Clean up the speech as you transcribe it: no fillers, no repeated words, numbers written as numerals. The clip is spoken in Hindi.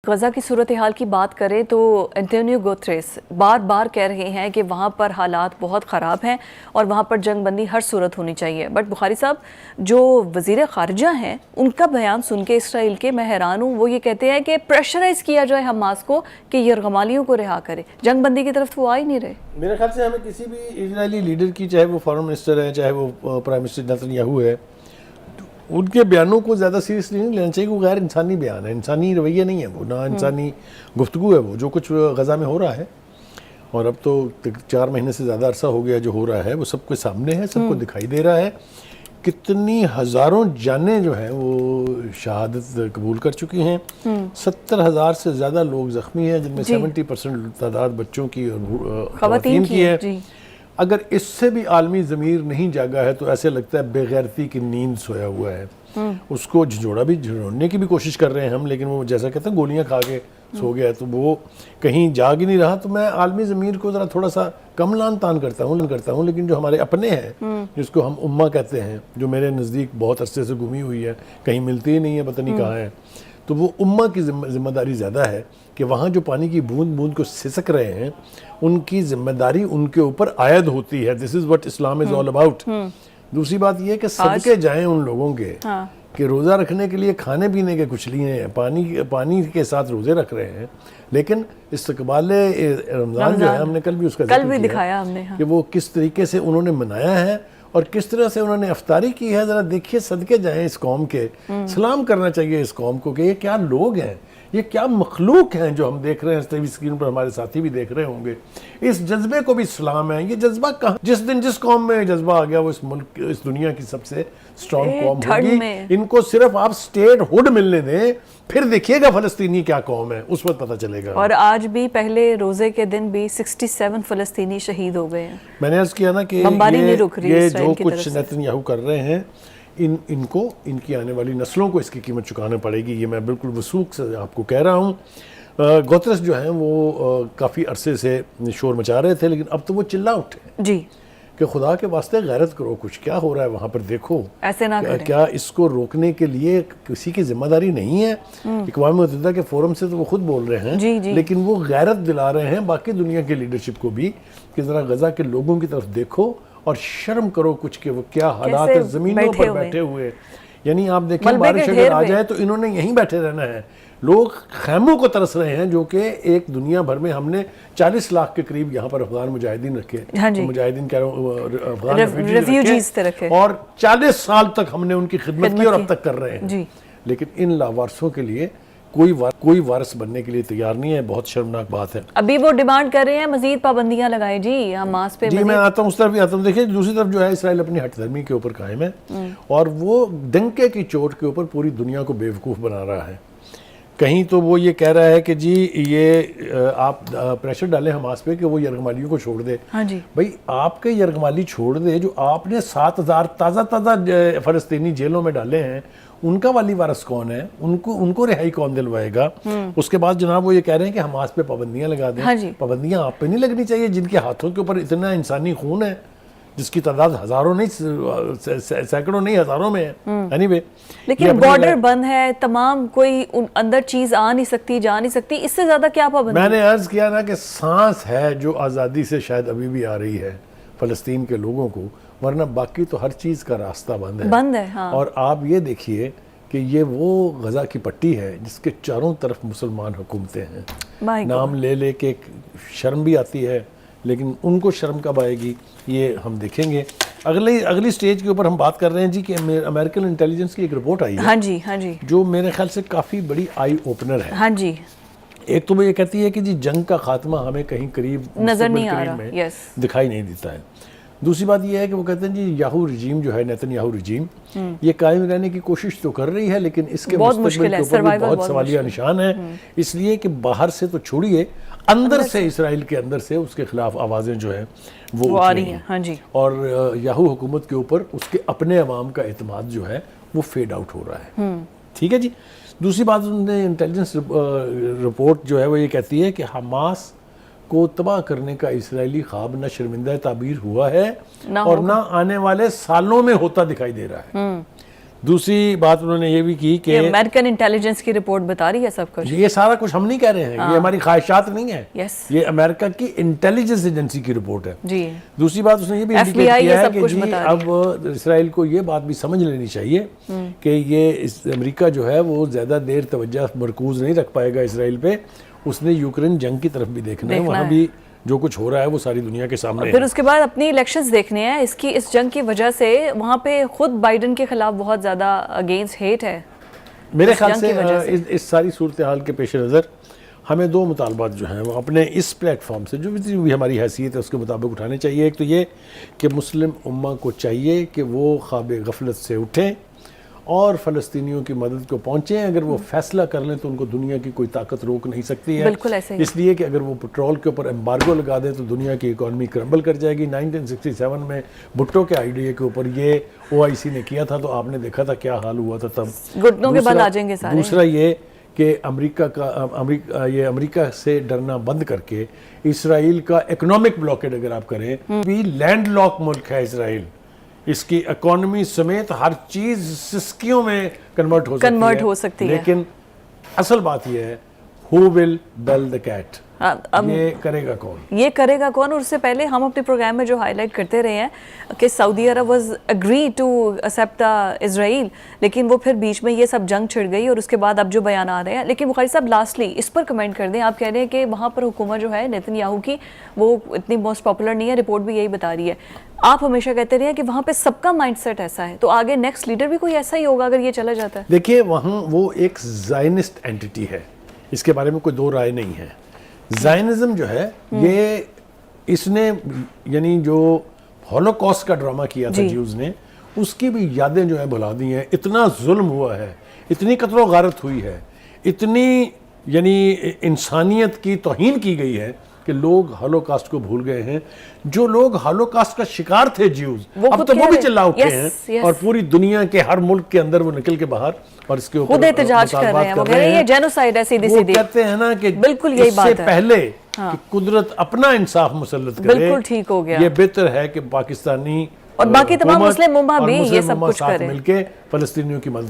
गज़ा की सूरत हाल की बात करें तो एंटोनियो गुतेरेस बार बार कह रहे हैं कि वहाँ पर हालात बहुत ख़राब हैं और वहाँ पर जंग बंदी हर सूरत होनी चाहिए। बट बुखारी साहब जो वज़ीर ख़ारिजा हैं उनका बयान सुन के इसराइल के मैं हैरान हूँ। वो ये कहते हैं कि प्रेशराइज़ किया जाए हमास को कि यरगमालियों को रिहा करे, जंग बंदी की तरफ तो वो आ ही नहीं रहे। मेरे ख्याल से हमें किसी भी इजरायली लीडर की, चाहे वो फॉरेन मिनिस्टर है, चाहे वो प्राइम मिनिस्टर नेतन्याहू है, उनके बयानों को ज़्यादा सीरियसली नहीं लेना चाहिए। वो गैर इंसानी बयान है, इंसानी रवैया नहीं है वो, ना इंसानी गुफ्तगू है वो। जो कुछ गज़ा में हो रहा है, और अब तो 4 महीने से ज़्यादा अरसा हो गया जो हो रहा है, वो सबके सामने है, सबको दिखाई दे रहा है। कितनी हज़ारों जानें जो हैं वो शहादत कबूल कर चुकी हैं। 70,000 से ज़्यादा लोग ज़ख्मी हैं, जिनमें 70% तादाद बच्चों की और ख़वातीन की है। अगर इससे भी आलमी ज़मीर नहीं जागा है तो ऐसे लगता है बेगैरती की नींद सोया हुआ है। उसको झिझोड़ने की भी कोशिश कर रहे हैं हम, लेकिन वो जैसा कहते हैं गोलियां खा के सो गया, तो वो कहीं जाग ही नहीं रहा। तो मैं आलमी ज़मीर को ज़रा थोड़ा सा कम लान तान करता हूँ, लेकिन जो हमारे अपने हैं, जिसको हम उम्मा कहते हैं, जो मेरे नज़दीक बहुत अरसे से घूमी हुई है, कहीं मिलती ही नहीं है, पता नहीं कहाँ है, तो वो उम्मा की जिम्मेदारी ज़्यादा है कि वहाँ जो पानी की बूंद बूंद को सिसक रहे हैं, उनकी जिम्मेदारी उनके ऊपर आयद होती है। This is what Islam is all about. दूसरी बात यह है कि सदके जाएं उन लोगों के कि रोज़ा रखने के लिए खाने पीने के कुछ लिए हैं, पानी के साथ रोज़े रख रहे हैं, लेकिन इस्तकबाल रमज़ान जो है, हमने कल भी उसका कल भी दिखाया हमने कि वो किस तरीके से उन्होंने मनाया है और किस तरह से उन्होंने अफ्तारी की है। ज़रा देखिए, सदके जाएं इस कौम के, सलाम करना चाहिए इस कौम को कि ये क्या लोग हैं, ये क्या मखलूक हैं जो हम देख रहे हैं टीवी स्क्रीन पर, हमारे साथी भी देख रहे होंगे। इस जज्बे को भी सलाम है। ये जज्बा कहाँ, जिस दिन जिस कौम में जज्बा आ गया, वो इस मुल्क, इस दुनिया की सबसे स्ट्रॉन्ग कौम होगी। इनको सिर्फ आप स्टेट हुड मिलने दें, फिर देखिएगा फ़लस्तीनी क्या कौम है, उस वक्त पता चलेगा। और आज भी पहले रोजे के दिन भी 67 फ़लस्तीनी शहीद हो गए हैं। मैंने अर्ज़ किया ना कि ये जो कुछ नेतन्याहू कर रहे हैं, इनको, इनकी आने वाली नस्लों को इसकी कीमत चुकाना पड़ेगी। ये मैं बिल्कुल वसूख से आपको कह रहा हूँ। गुतेरेस जो हैं वो काफ़ी अरसे से शोर मचा रहे थे, लेकिन अब तो वो चिल्ला उठे जी कि खुदा के वास्ते गैरत करो, कुछ क्या हो रहा है वहाँ पर देखो, ऐसे ना करें। क्या इसको रोकने के लिए किसी की जिम्मेदारी नहीं है? अक़वाम मुत्तहिदा के फोरम से तो वो खुद बोल रहे हैं, जी। लेकिन वो गैरत दिला रहे हैं बाकी दुनिया की लीडरशिप को भी कि ज़रा गज़ा के लोगों की तरफ देखो और शर्म करो कुछ के वो क्या हालात है ज़मीनों पर बैठे हुए। यानी आप देखें, बारिश अगर आ जाए तो इन्होंने यहीं बैठे रहना है। लोग खैमों को तरस रहे हैं, जो कि एक दुनिया भर में हमने 40 लाख के करीब यहाँ पर अफगान मुजाहिदीन रखे, मुजाहिदीन कह रहा हूँ, अफगान रेफ्यूजीज रखे, और 40 साल तक हमने उनकी खिदमत की और अब तक कर रहे हैं। लेकिन इन लावारसों के लिए कोई वारिस बनने के लिए तैयार नहीं है। बहुत शर्मनाक बात है। अभी वो डिमांड कर रहे हैं मजीद पाबंदियां लगाए जी हमास पे। जी मैं आता हूँ, उस तरफ भी आता हूँ। देखिए, दूसरी तरफ जो है, इसराइल अपनी हठधर्मी के ऊपर कायम है और वो डंके की चोट के ऊपर पूरी दुनिया को बेवकूफ़ बना रहा है। कहीं तो वो ये कह रहा है कि जी ये आप प्रेशर डालें हमास पे कि वो यरगमालियों को छोड़ दे। हाँ जी भाई, आपके यरगमाली छोड़ दे जो आपने 7,000 ताज़ा फ़लस्तीनी जेलों में डाले हैं, उनका वाली वारस कौन है? उनको रिहाई कौन दिलवाएगा? उसके बाद जनाब वो ये कह रहे हैं कि हमास पे पाबंदियां लगा दें। हाँ पाबंदियां आप पे नहीं लगनी चाहिए, जिनके हाथों के ऊपर इतना इंसानी खून है, जिसकी तादाद हजारों नहीं, सैकड़ों नहीं, हजारों में है। एनीवे, लेकिन बॉर्डर बंद है, तमाम कोई अंदर चीज आ नहीं सकती, जा नहीं सकती, इससे ज्यादा क्या पाबंदी? मैंने अर्ज किया ना कि सांस है जो आज़ादी से शायद अभी भी आ रही है फ़लस्तीन के लोगों को, वरना बाकी तो हर चीज़ का रास्ता बंद है। हाँ। और आप ये देखिए कि ये वो गज़ा की पट्टी है जिसके चारों तरफ मुसलमान हुकूमतें हैं। नाम ले के शर्म भी आती है, लेकिन उनको शर्म कब आएगी ये हम देखेंगे। अगली स्टेज के ऊपर हम बात कर रहे हैं जी कि अमेरिकन इंटेलिजेंस की एक रिपोर्ट आई है। हाँ जी जो मेरे ख्याल से काफ़ी बड़ी आई ओपनर है। हाँ जी। एक तो वो ये कहती है कि जी जंग का खात्मा हमें कहीं करीब नजर नहीं आ रहा, दिखाई नहीं देता है। दूसरी बात यह है कि वो कहते हैं जी याहू रिजीम जो है, नेतन्याहू रिजीम, ये कायम रहने की कोशिश तो कर रही है, लेकिन इसके मुस्तकबिल के ऊपर भी बहुत सवालिया निशान है। इसलिए कि बाहर से तो छोड़िए, अंदर से, इसराइल के अंदर से उसके खिलाफ आवाज़ें जो है वो आ रही हैं। हाँ जी। और याहू हुकूमत के ऊपर उसके अपने अवाम का एतमाद जो है वो फेड आउट हो रहा है। ठीक है जी। दूसरी बात, उन्होंने इंटेलिजेंस रिपोर्ट जो है वो ये कहती है कि हमास को तबाह करने का इसराइली ख्वाब न शर्मिंदा ताबीर हुआ है और ना आने वाले सालों में होता दिखाई दे रहा है। दूसरी बात उन्होंने ये भी की कि अमेरिकन इंटेलिजेंस की रिपोर्ट बता रही है सब कुछ। ये सारा कुछ हम नहीं कह रहे हैं, ये हमारी ख्वाहिशात नहीं है, यस, ये अमेरिका की इंटेलिजेंस एजेंसी की रिपोर्ट है जी। दूसरी बात उसने ये भी इंडिकेट FBI किया ये है सब कि कुछ जी बता रही अब इसराइल को ये बात भी समझ लेनी चाहिए कि ये अमेरिका जो है वो ज़्यादा देर तवज्जो मरकूज नहीं रख पाएगा इसराइल पे, उसने यूक्रेन जंग की तरफ भी देखना है, वहाँ भी जो कुछ हो रहा है वो सारी दुनिया के सामने फिर है। उसके बाद अपनी इलेक्शंस देखने हैं। इस जंग की वजह से वहाँ पे खुद बाइडन के खिलाफ बहुत ज़्यादा अगेंस्ट हेट है मेरे इस ख्याल जंग की वजह से इस सारी सूरत हाल के पेश नज़र हमें दो मुतालबात जो हैं वो अपने इस प्लेटफॉर्म से जो भी हमारी हैसियत है उसके मुताबिक उठाने चाहिए। एक तो ये कि मुस्लिम उम्मा को चाहिए कि वो ख्वाब गफलत से उठें और फ़लस्तीनियों की मदद को पहुँचें। अगर वो फैसला कर लें तो उनको दुनिया की कोई ताकत रोक नहीं सकती है, बिल्कुल ऐसे ही। इसलिए कि अगर वो पेट्रोल के ऊपर एम्बार्गो लगा दें तो दुनिया की इकॉनमी क्रम्बल कर जाएगी। 1967 में भुट्टो के आइडिया के ऊपर ये OIC ने किया था तो आपने देखा था क्या हाल हुआ था तब। घुटनों के बल आ जाएंगे सारे। दूसरा ये कि अमेरिका से डरना बंद करके इसराइल का इकोनॉमिक ब्लॉकेड अगर आप करें, भी लैंडलॉक मुल्क है इसराइल, इसकी इकोनॉमी समेत हर चीज सिस्कियों में कन्वर्ट हो सकती है, लेकिन असल बात यह है who will bell the cat, ये करेगा कौन। और उससे पहले हम अपने प्रोग्राम में जो हाईलाइट करते रहे हैं कि Saudi Arab was agree to accept Israel, लेकिन वो फिर बीच में ये सब जंग छिड़ गई और उसके बाद अब जो बयान आ रहे हैं। लेकिन बुखारी साहब लास्टली इस पर कमेंट कर दें, आप कह रहे हैं कि वहाँ पर हुकूमत जो है नेतन्याहू की वो इतनी मोस्ट पॉपुलर नहीं है, रिपोर्ट भी यही बता रही है। आप हमेशा कहते रहे हैं कि वहाँ पे सबका माइंडसेट ऐसा है, तो आगे नेक्स्ट लीडर भी कोई ऐसा ही होगा अगर ये चला जाता है। देखिए वहाँ वो एक ज़ायनिस्ट एंटिटी है, इसके बारे में कोई दो राय नहीं है। ज़ायनिज़्म जो है ये इसने यानी जो हॉलोकॉस्ट का ड्रामा किया था ज्यूज़ ने, उसकी भी यादें जो है भुला दी हैं। इतना जुल्म हुआ है, इतनी कत्ल गारत हुई है, इतनी यानी इंसानियत की तौहीन की गई है कि लोग हॉलोकॉस्ट को भूल गए हैं। जो लोग हॉलोकॉस्ट का शिकार थे ज्यूज़, अब तो वो भी चिल्ला उठे हैं और पूरी दुनिया के हर मुल्क के अंदर वो निकल के बाहर और इसके ऊपर खुद एहतजाज कर रहे हैं। वो कह रहे हैं ये जेनोसाइड है सीधी-सीधी। वो कहते हैं ना कि बिल्कुल यही बात है, इससे पहले कि कुदरत अपना इंसाफ मुसल्लत करे, बिल्कुल ठीक हो गया। ये बेहतर है कि पाकिस्तानी और बाकी तमाम मुस्लिम उम्मा भी ये सब कुछ करें, मिलके फलस्तीनियों की मदद